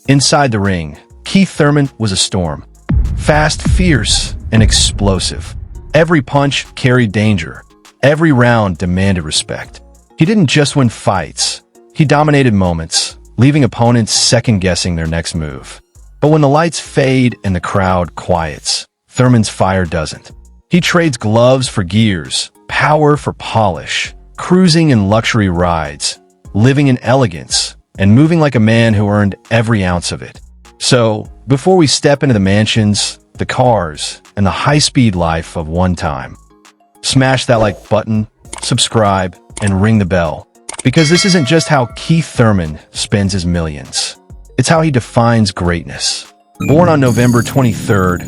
Inside the ring, Keith Thurman was a storm. Fast, fierce, and explosive. Every punch carried danger. Every round demanded respect. He didn't just win fights. He dominated moments, leaving opponents second-guessing their next move. But when the lights fade and the crowd quiets, Thurman's fire doesn't. He trades gloves for gears, power for polish, cruising in luxury rides, living in elegance, and moving like a man who earned every ounce of it. So, before we step into the mansions, the cars, and the high-speed life of one time, smash that like button, subscribe, and ring the bell. Because this isn't just how Keith Thurman spends his millions. It's how he defines greatness. Born on November 23rd,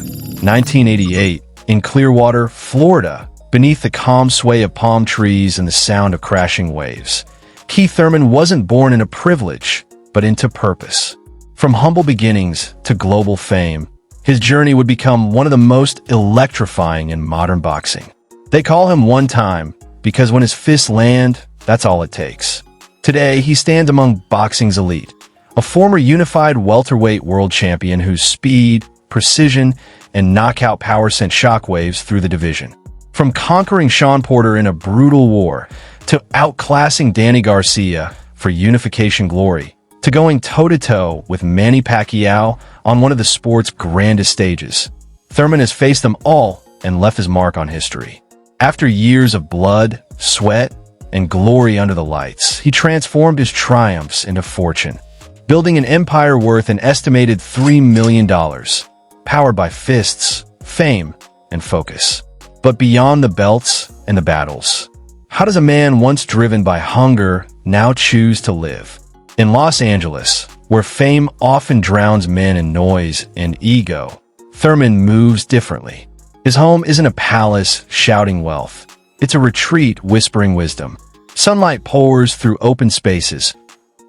1988, in Clearwater, Florida, beneath the calm sway of palm trees and the sound of crashing waves, Keith Thurman wasn't born into privilege, but into purpose. From humble beginnings to global fame, his journey would become one of the most electrifying in modern boxing. They call him One Time because when his fists land, that's all it takes. Today, he stands among boxing's elite, a former unified welterweight world champion whose speed, precision, and knockout power sent shockwaves through the division. From conquering Shawn Porter in a brutal war, to outclassing Danny Garcia for Unification glory, to going toe-to-toe with Manny Pacquiao on one of the sport's grandest stages, Thurman has faced them all and left his mark on history. After years of blood, sweat, and glory under the lights, he transformed his triumphs into fortune, building an empire worth an estimated $3 million, powered by fists, fame, and focus. But beyond the belts and the battles, how does a man once driven by hunger now choose to live? In Los Angeles, where fame often drowns men in noise and ego, Thurman moves differently. His home isn't a palace shouting wealth. It's a retreat whispering wisdom. Sunlight pours through open spaces.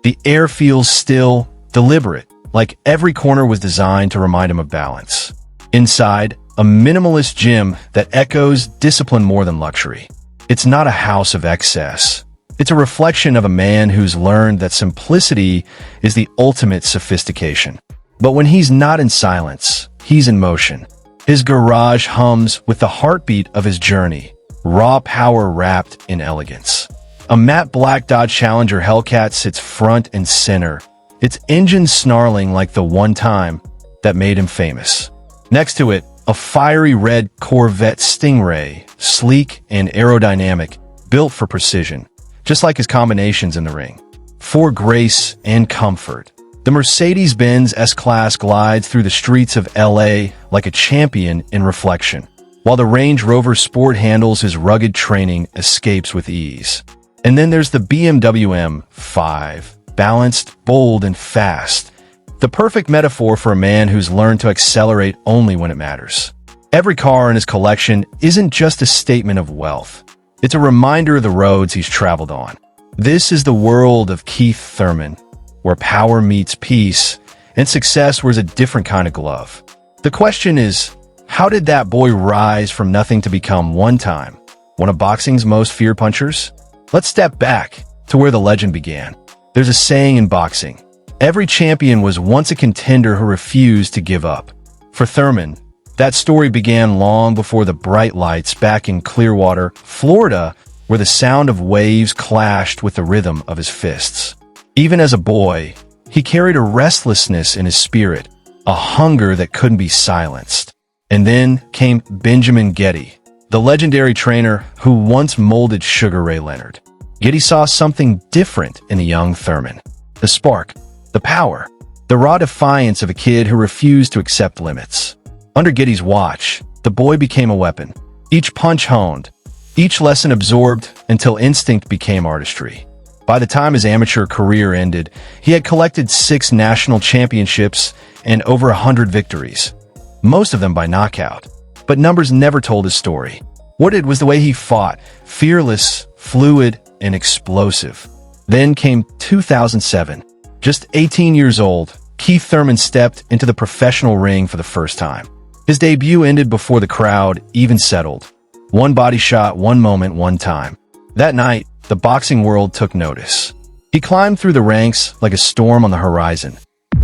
The air feels still, deliberate, like every corner was designed to remind him of balance. Inside, a minimalist gym that echoes discipline more than luxury. It's not a house of excess. It's a reflection of a man who's learned that simplicity is the ultimate sophistication. But when he's not in silence, he's in motion. His garage hums with the heartbeat of his journey, raw power wrapped in elegance. A matte black Dodge Challenger Hellcat sits front and center, its engine snarling like the one time that made him famous. Next to it, a fiery red Corvette Stingray, sleek and aerodynamic, built for precision, just like his combinations in the ring. For grace and comfort, the Mercedes-Benz S-Class glides through the streets of LA like a champion in reflection, while the Range Rover Sport handles his rugged training escapes with ease. And then there's the BMW M5, balanced, bold, and fast. The perfect metaphor for a man who's learned to accelerate only when it matters. Every car in his collection isn't just a statement of wealth. It's a reminder of the roads he's traveled on. This is the world of Keith Thurman, where power meets peace, and success wears a different kind of glove. The question is, how did that boy rise from nothing to become one time one of boxing's most feared punchers? Let's step back to where the legend began. There's a saying in boxing: every champion was once a contender who refused to give up. For Thurman, that story began long before the bright lights back in Clearwater, Florida, where the sound of waves clashed with the rhythm of his fists. Even as a boy, he carried a restlessness in his spirit, a hunger that couldn't be silenced. And then came Benjamin Getty, the legendary trainer who once molded Sugar Ray Leonard. Getty saw something different in the young Thurman. The spark, the power, the raw defiance of a kid who refused to accept limits. Under Getty's watch, the boy became a weapon, each punch honed, each lesson absorbed until instinct became artistry. By the time his amateur career ended, he had collected 6 national championships and over 100 victories, most of them by knockout. But numbers never told his story. What did was the way he fought, fearless, fluid, and explosive. Then came 2007. Just 18 years old, Keith Thurman stepped into the professional ring for the first time. His debut ended before the crowd even settled. One body shot, one moment, one time. That night, the boxing world took notice. He climbed through the ranks like a storm on the horizon.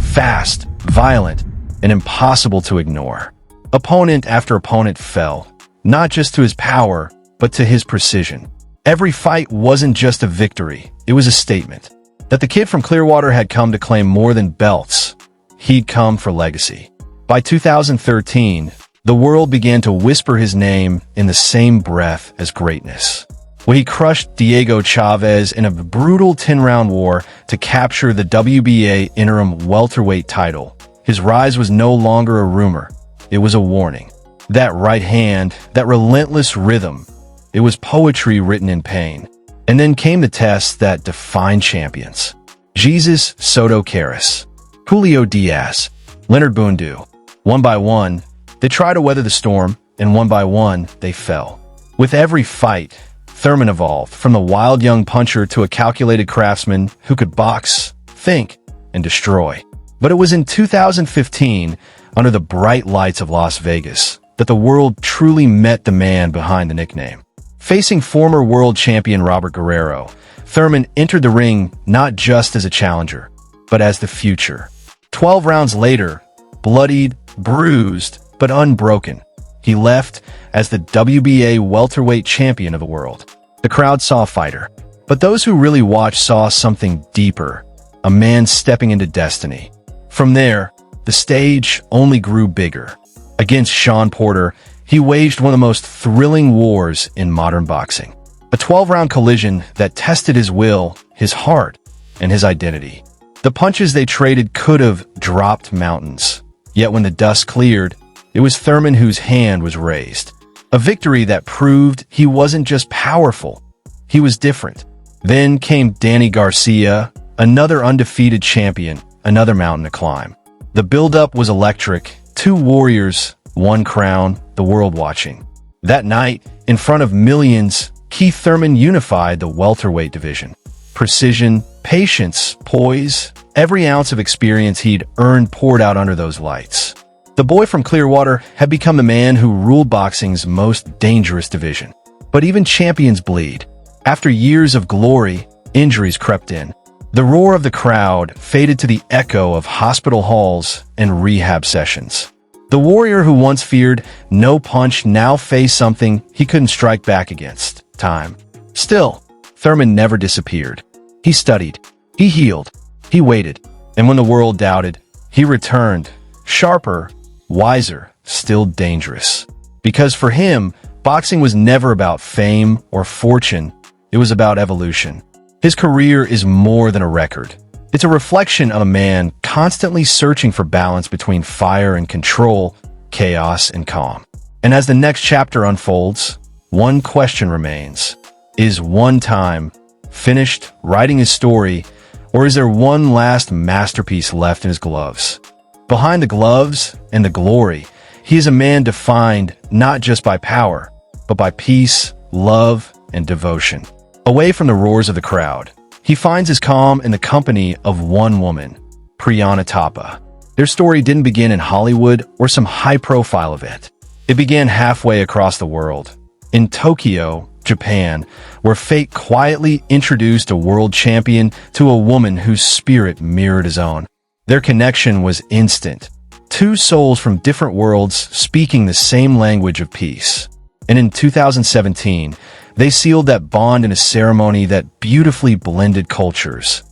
fast, violent, and impossible to ignore. Opponent after opponent fell, not just to his power, but to his precision. Every fight wasn't just a victory, it was a statement that the kid from Clearwater had come to claim more than belts. He'd come for legacy. By 2013, the world began to whisper his name in the same breath as greatness. When he crushed Diego Chavez in a brutal 10-round war to capture the WBA interim welterweight title, his rise was no longer a rumor. It was a warning. That right hand, that relentless rhythm, it was poetry written in pain. And then came the tests that defined champions. Jesus Soto Karass, Julio Diaz, Leonard Bundu. One by one, they tried to weather the storm, and one by one, they fell. With every fight, Thurman evolved from the wild young puncher to a calculated craftsman who could box, think, and destroy. But it was in 2015, under the bright lights of Las Vegas, that the world truly met the man behind the nickname. Facing former world champion Robert Guerrero, Thurman entered the ring not just as a challenger, but as the future. 12 rounds later, bloodied, bruised, but unbroken, he left as the WBA welterweight champion of the world. The crowd saw a fighter, but those who really watched saw something deeper, a man stepping into destiny. From there, the stage only grew bigger. Against Shawn Porter, he waged one of the most thrilling wars in modern boxing. A 12-round collision that tested his will, his heart, and his identity. The punches they traded could have dropped mountains. Yet when the dust cleared, it was Thurman whose hand was raised. A victory that proved he wasn't just powerful, he was different. Then came Danny Garcia, another undefeated champion, another mountain to climb. The build-up was electric. Two warriors, one crown, the world watching. That night, in front of millions, Keith Thurman unified the welterweight division. Precision, patience, poise, every ounce of experience he'd earned poured out under those lights. The boy from Clearwater had become the man who ruled boxing's most dangerous division. But even champions bleed. After years of glory, injuries crept in. The roar of the crowd faded to the echo of hospital halls and rehab sessions. The warrior who once feared no punch now faced something he couldn't strike back against: time. Still, Thurman never disappeared. He studied, he healed, he waited, and when the world doubted, he returned, sharper, wiser, still dangerous. Because for him, boxing was never about fame or fortune, it was about evolution. His career is more than a record. It's a reflection of a man constantly searching for balance between fire and control, chaos and calm. And as the next chapter unfolds, one question remains. Is one time finished writing his story, or is there one last masterpiece left in his gloves? Behind the gloves and the glory, he is a man defined not just by power, but by peace, love, and devotion. Away from the roars of the crowd, he finds his calm in the company of one woman, Priyana Thapa. Their story didn't begin in Hollywood or some high-profile event. It began halfway across the world, in Tokyo, Japan, where fate quietly introduced a world champion to a woman whose spirit mirrored his own. Their connection was instant. Two souls from different worlds speaking the same language of peace. And in 2017, they sealed that bond in a ceremony that beautifully blended cultures.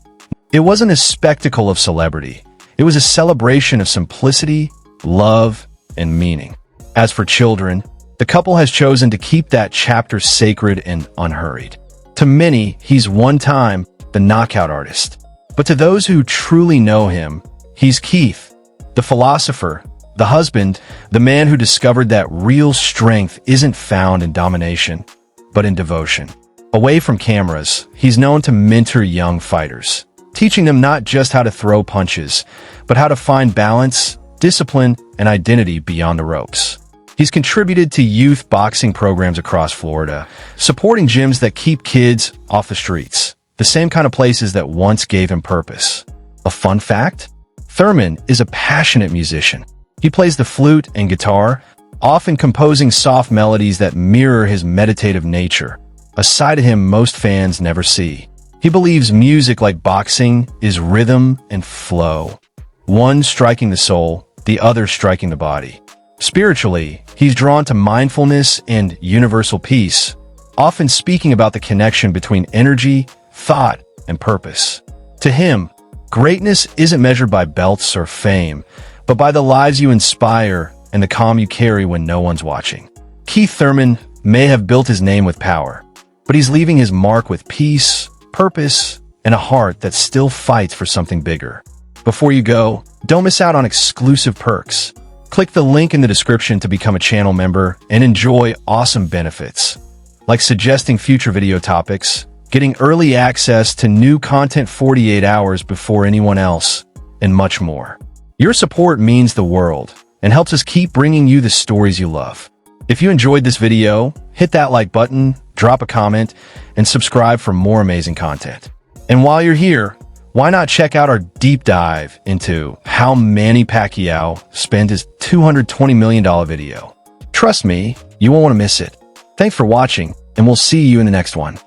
It wasn't a spectacle of celebrity. It was a celebration of simplicity, love, and meaning. As for children, the couple has chosen to keep that chapter sacred and unhurried. To many, he's one time the knockout artist. But to those who truly know him, he's Keith, the philosopher, the husband, the man who discovered that real strength isn't found in domination, but in devotion. Away from cameras, he's known to mentor young fighters, teaching them not just how to throw punches, but how to find balance, discipline, and identity beyond the ropes. He's contributed to youth boxing programs across Florida, supporting gyms that keep kids off the streets, the same kind of places that once gave him purpose. A fun fact? Thurman is a passionate musician. He plays the flute and guitar, often composing soft melodies that mirror his meditative nature, a side of him most fans never see. He believes music, like boxing, is rhythm and flow. one striking the soul, the other striking the body. Spiritually, he's drawn to mindfulness and universal peace, often speaking about the connection between energy, thought, and purpose. To him, greatness isn't measured by belts or fame, but by the lives you inspire and the calm you carry when no one's watching. Keith Thurman may have built his name with power, but he's leaving his mark with peace, purpose, and a heart that still fights for something bigger. Before you go, don't miss out on exclusive perks. Click the link in the description to become a channel member and enjoy awesome benefits, like suggesting future video topics, getting early access to new content 48 hours before anyone else, and much more. Your support means the world and helps us keep bringing you the stories you love. If you enjoyed this video, hit that like button, drop a comment, and subscribe for more amazing content. And while you're here, why not check out our deep dive into how Manny Pacquiao spent his $220 million video. Trust me, you won't want to miss it. Thanks for watching, and we'll see you in the next one.